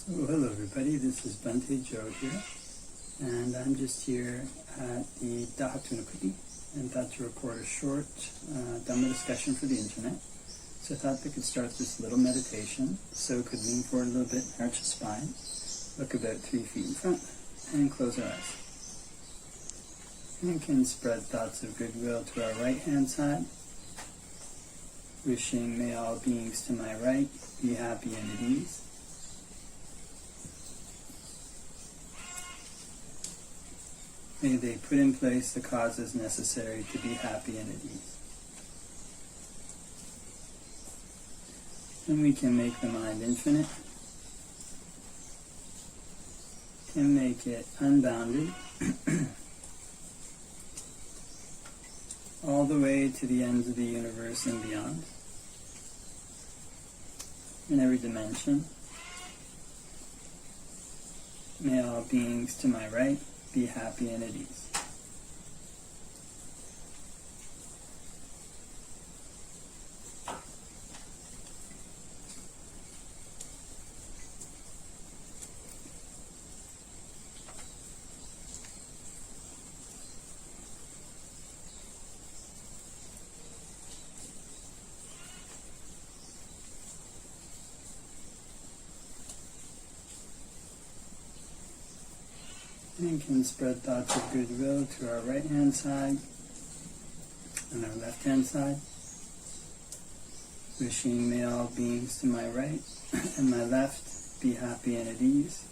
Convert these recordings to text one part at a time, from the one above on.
Oh, hello everybody, this is Bhante Joe here, and I'm just here at the Dhamma-Vinaya and thought to record a short Dhamma discussion for the internet. So I thought we could start this little meditation, so we could lean forward a little bit, arch the spine, look about 3 feet in front, and close our eyes. And can spread thoughts of goodwill to our right hand side, wishing may all beings to my right be happy and at ease. May they put in place the causes necessary to be happy and at ease. And we can make the mind infinite, can make it unbounded, all the way to the ends of the universe and beyond, in every dimension. May all beings to my right be happy and at ease. And can spread thoughts of goodwill to our right hand side and our left hand side, wishing may all beings to my right and my left be happy and at ease.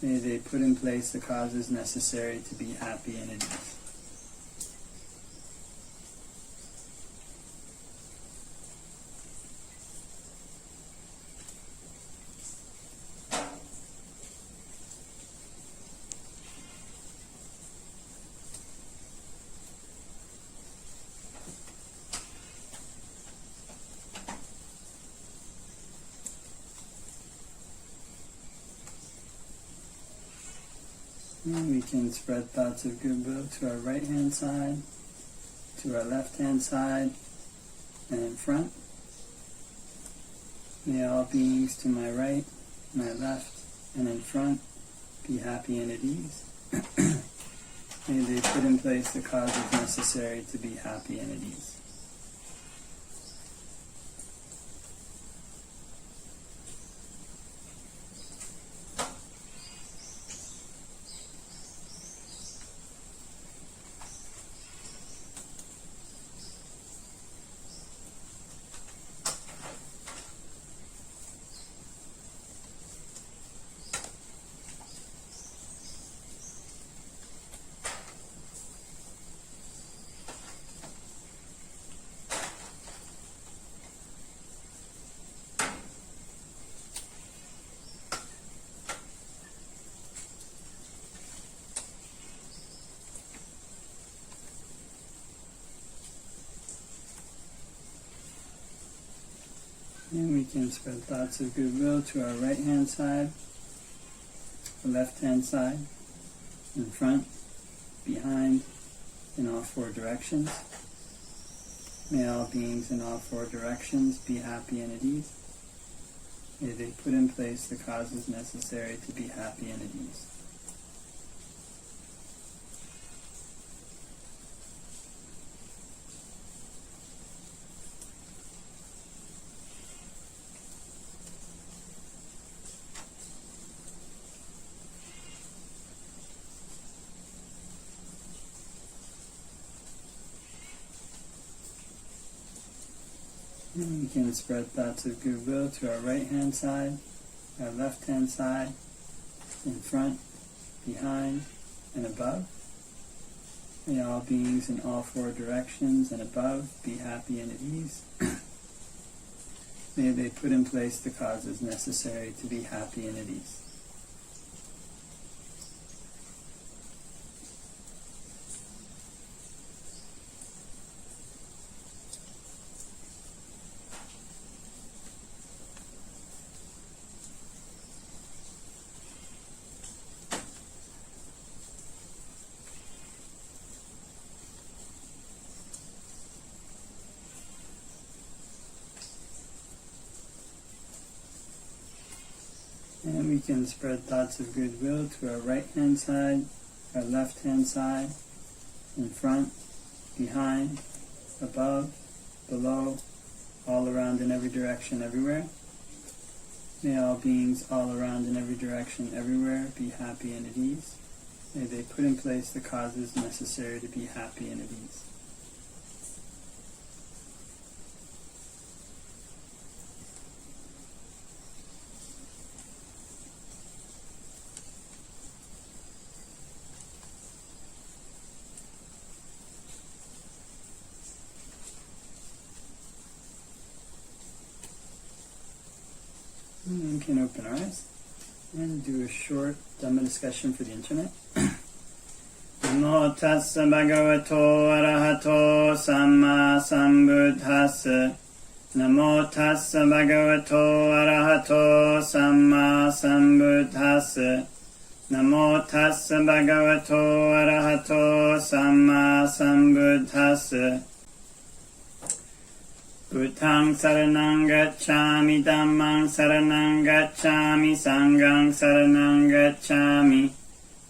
May they put in place the causes necessary to be happy and at ease. And we can spread thoughts of goodwill to our right hand side, to our left hand side, and in front. May all beings to my right, my left, and in front be happy and at ease. May they put in place the causes necessary to be happy and at ease. And we can spread thoughts of goodwill to our right hand side, the left hand side, in front, behind, in all 4 directions. May all beings in all 4 directions be happy and at ease. May they put in place the causes necessary to be happy and at ease. And we can spread thoughts of goodwill to our right hand side, our left hand side, in front, behind, and above. May all beings in all 4 directions and above be happy and at ease. May they put in place the causes necessary to be happy and at ease. And we can spread thoughts of goodwill to our right hand side, our left hand side, in front, behind, above, below, all around in every direction, everywhere. May all beings all around in every direction, everywhere, be happy and at ease. May they put in place the causes necessary to be happy and at ease. And we can open our eyes and do a short Dhamma discussion for the internet. Namo tassa bhagavato arahato samma sambuddhassa. Namo tassa bhagavato arahato samma sambuddhassa. Namo tassa bhagavato arahato samma sambuddhassa. Buddhaṃ saraṇaṃ gacchāmi, Dhammaṃ saraṇaṃ gacchāmi, Saṅghaṃ saraṇaṃ gacchāmi.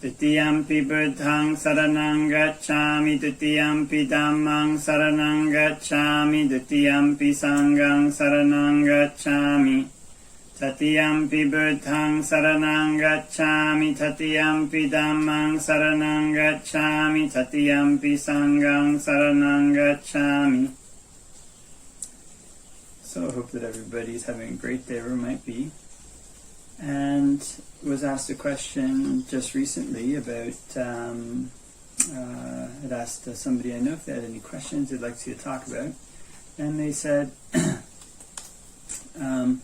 Dutiyampi Buddhaṃ saraṇaṃ gacchāmi, Dutiyampi Dhammaṃ saraṇaṃ gacchāmi, Dutiyampi Saṅghaṃ saraṇaṃ gacchāmi. Tatiyampi Buddhaṃ saraṇaṃ gacchāmi, Tatiyampi Dhammaṃ saraṇaṃ gacchāmi, Tatiyampi Saṅghaṃ saraṇaṃ gacchāmi. So I hope that everybody's having a great day wherever it might be. And was asked a question just recently about, I'd asked somebody I know if they had any questions they'd like to talk about. And they said, how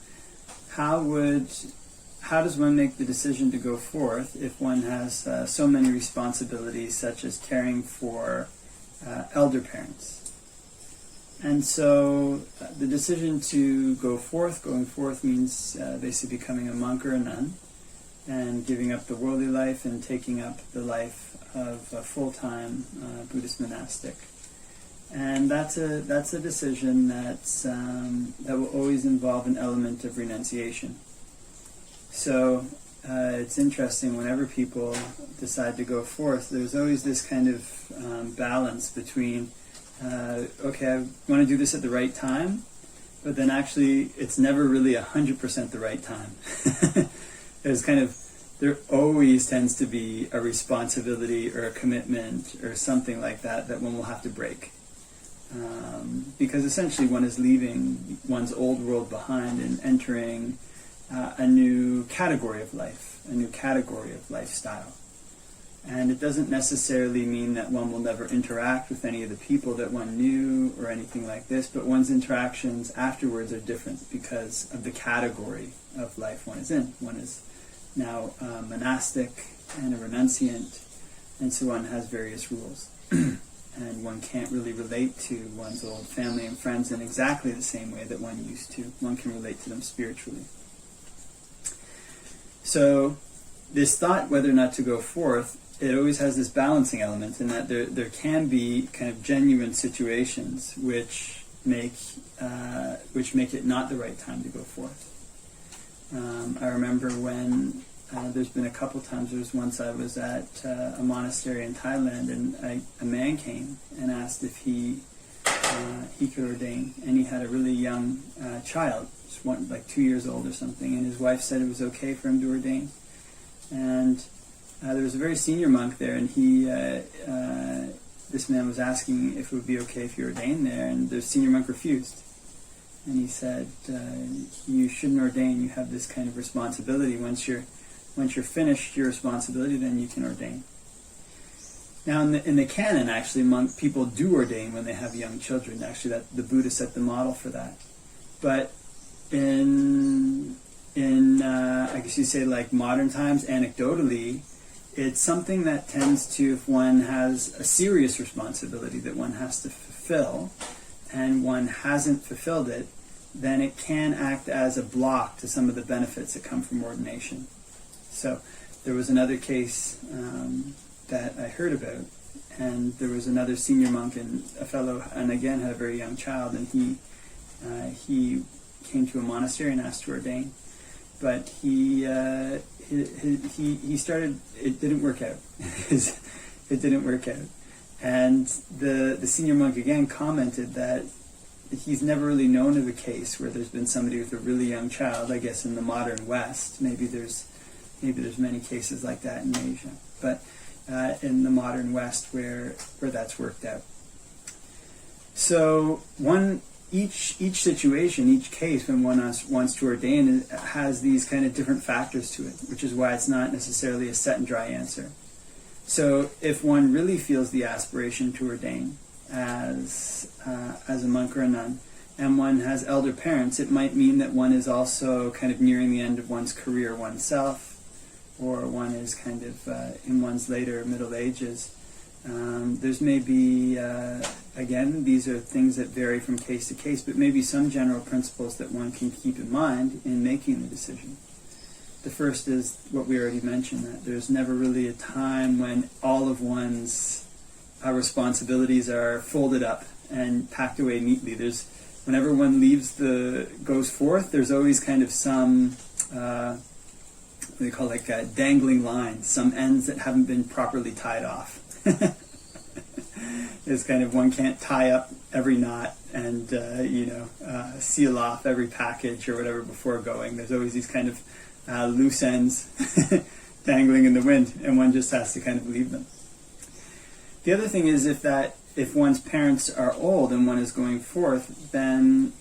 does one make the decision to go forth if one has so many responsibilities, such as caring for elder parents? And so the decision to going forth means basically becoming a monk or a nun and giving up the worldly life and taking up the life of a full-time Buddhist monastic. And that's a decision that will always involve an element of renunciation. So it's interesting, whenever people decide to go forth, there's always this kind of balance between okay, I want to do this at the right time, but then actually it's never really 100% the right time. There always tends to be a responsibility or a commitment or something like that one will have to break. Because essentially one is leaving one's old world behind and entering a new category of life, a new category of lifestyle. And it doesn't necessarily mean that one will never interact with any of the people that one knew or anything like this, but one's interactions afterwards are different because of the category of life one is in. One is now monastic and a renunciant, and so one has various rules. And one can't really relate to one's old family and friends in exactly the same way that one used to. One can relate to them spiritually. So this thought whether or not to go forth, it always has this balancing element in that there can be kind of genuine situations which make it not the right time to go forth. I remember when there's been a couple times. There was once I was at a monastery in Thailand, and a man came and asked if he could ordain, and he had a really young child, just like 2 years old or something, and his wife said it was okay for him to ordain. And there was a very senior monk there, and this man was asking if it would be okay if he ordained there, and the senior monk refused. And he said, you shouldn't ordain, you have this kind of responsibility. Once you're finished your responsibility, then you can ordain. Now in the canon, actually, people do ordain when they have young children. Actually, that the Buddha set the model for that. But in I guess you say like modern times, anecdotally, it's something that tends to, if one has a serious responsibility that one has to fulfill, and one hasn't fulfilled it, then it can act as a block to some of the benefits that come from ordination. So there was another case that I heard about, and there was another senior monk and a fellow, and again had a very young child, and he came to a monastery and asked to ordain. but he started. It didn't work out. It didn't work out, and the senior monk again commented that he's never really known of a case where there's been somebody with a really young child. I guess in the modern West, maybe there's many cases like that in Asia, but in the modern West where that's worked out. So each situation, each case, when one wants to ordain, has these kind of different factors to it, which is why it's not necessarily a set and dry answer. So if one really feels the aspiration to ordain as a monk or a nun, and one has elder parents, it might mean that one is also kind of nearing the end of one's career oneself, or one is kind of in one's later middle ages. There's maybe, again, these are things that vary from case to case, but maybe some general principles that one can keep in mind in making the decision. The first is what we already mentioned, that there's never really a time when all of one's responsibilities are folded up and packed away neatly. Whenever one goes forth, there's always kind of some, what they call dangling lines, some ends that haven't been properly tied off. It's kind of, one can't tie up every knot and seal off every package or whatever before going. There's always these kind of loose ends dangling in the wind, and one just has to kind of leave them. The other thing is if one's parents are old and one is going forth, then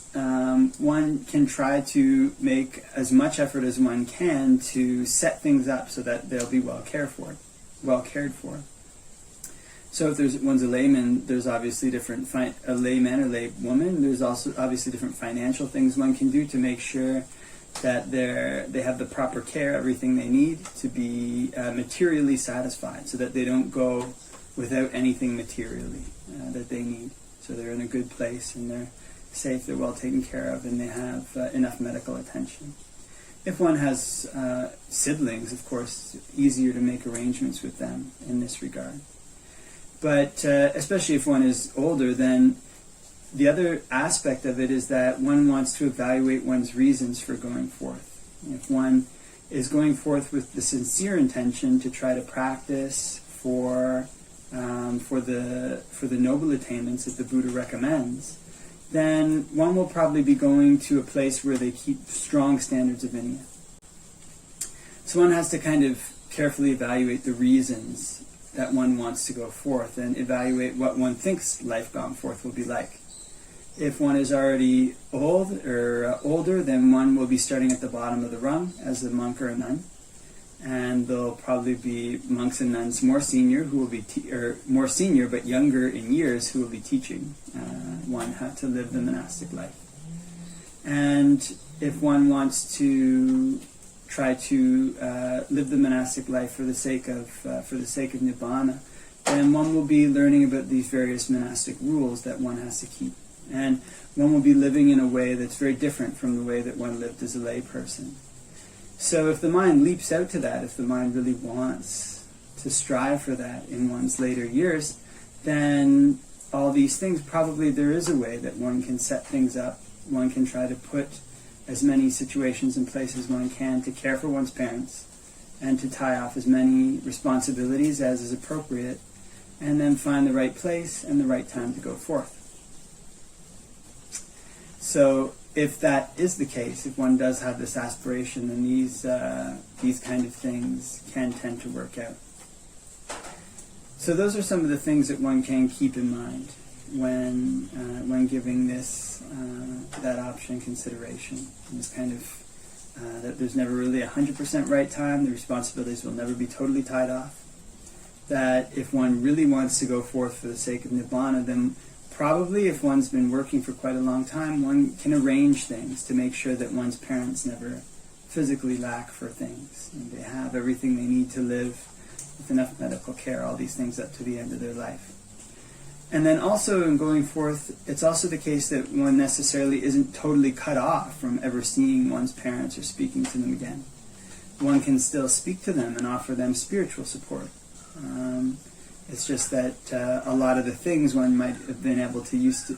one can try to make as much effort as one can to set things up so that they'll be well cared for. So if one's a layman, there's obviously a layman or lay woman. There's also obviously different financial things one can do to make sure that they have the proper care, everything they need to be materially satisfied, so that they don't go without anything materially that they need. So they're in a good place and they're safe, they're well taken care of, and they have enough medical attention. If one has siblings, of course, it's easier to make arrangements with them in this regard. But especially if one is older, then the other aspect of it is that one wants to evaluate one's reasons for going forth. If one is going forth with the sincere intention to try to practice for the noble attainments that the Buddha recommends, then one will probably be going to a place where they keep strong standards of Vinaya. So one has to kind of carefully evaluate the reasons that one wants to go forth and evaluate what one thinks life gone forth will be like. If one is already old or older, then one will be starting at the bottom of the rung as a monk or a nun, and there'll probably be monks and nuns more senior who will be more senior but younger in years who will be teaching one how to live the monastic life. And if one wants to try to live the monastic life for the sake of nibbana, then one will be learning about these various monastic rules that one has to keep. And one will be living in a way that's very different from the way that one lived as a lay person. So if the mind leaps out to that, if the mind really wants to strive for that in one's later years, then all these things, probably there is a way that one can set things up. One can try to put as many situations in place as one can to care for one's parents and to tie off as many responsibilities as is appropriate, and then find the right place and the right time to go forth. So if that is the case, if one does have this aspiration, then these kind of things can tend to work out. So those are some of the things that one can keep in mind when giving this that option consideration. And it's kind of that there's never really 100% right time. The responsibilities will never be totally tied off. That if one really wants to go forth for the sake of nibbana, then probably if one's been working for quite a long time, one can arrange things to make sure that one's parents never physically lack for things. And they have everything they need to live with enough medical care, all these things up to the end of their life. And then also in going forth, it's also the case that one necessarily isn't totally cut off from ever seeing one's parents or speaking to them again. One can still speak to them and offer them spiritual support. It's just that a lot of the things one might have been able to used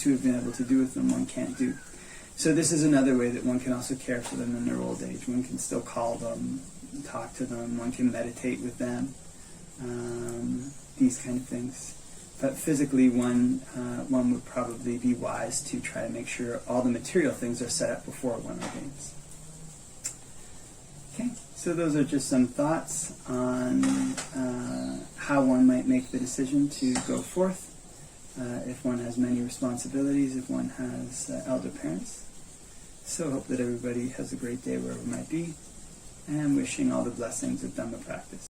to have been able to do with them, one can't do. So this is another way that one can also care for them in their old age. One can still call them, talk to them, one can meditate with them, these kind of things. But physically, one would probably be wise to try to make sure all the material things are set up before one ordains. Okay, so those are just some thoughts on how one might make the decision to go forth. If one has many responsibilities, if one has elder parents. So hope that everybody has a great day wherever it might be, and wishing all the blessings of Dhamma practice.